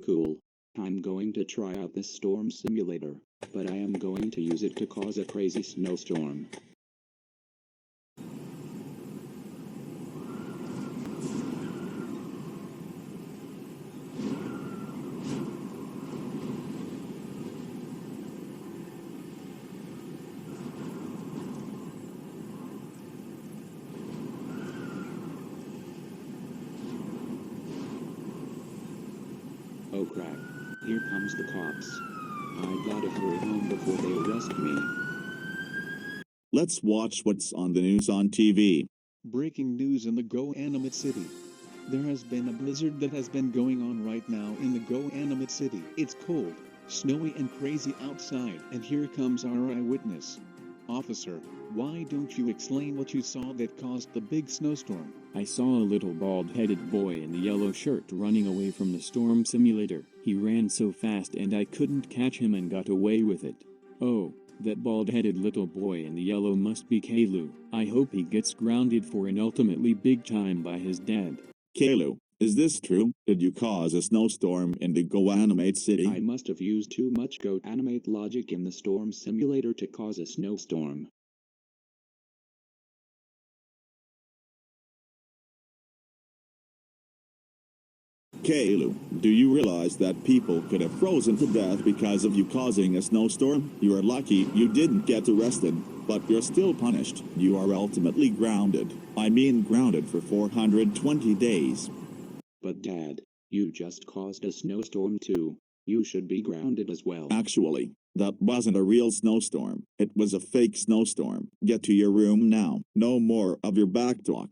cool. I'm going to try out this storm simulator, but I am going to use it to cause a crazy snowstorm. Oh crap. Here comes the cops. I gotta hurry home before they arrest me. Let's watch what's on the news on TV. Breaking news in the Go Animate City. There has been a blizzard that has been going on right now in the Go Animate City. It's cold, snowy and crazy outside, and here comes our eyewitness. Officer, why don't you explain what you saw that caused the big snowstorm? I saw a little bald-headed boy in the yellow shirt running away from the storm simulator. He ran so fast and I couldn't catch him and got away with it. Oh, that bald-headed little boy in the yellow must be Caillou. I hope he gets grounded for an ultimately big time by his dad. Caillou, is this true? Did you cause a snowstorm in the Go Animate City? I must have used too much Go Animate logic in the storm simulator to cause a snowstorm. Caillou, do you realize that people could have frozen to death because of you causing a snowstorm? You are lucky you didn't get arrested, but you're still punished. You are ultimately grounded. I mean grounded for 420 days. But Dad, you just caused a snowstorm too. You should be grounded as well. Actually, that wasn't a real snowstorm. It was a fake snowstorm. Get to your room now. No more of your back talk.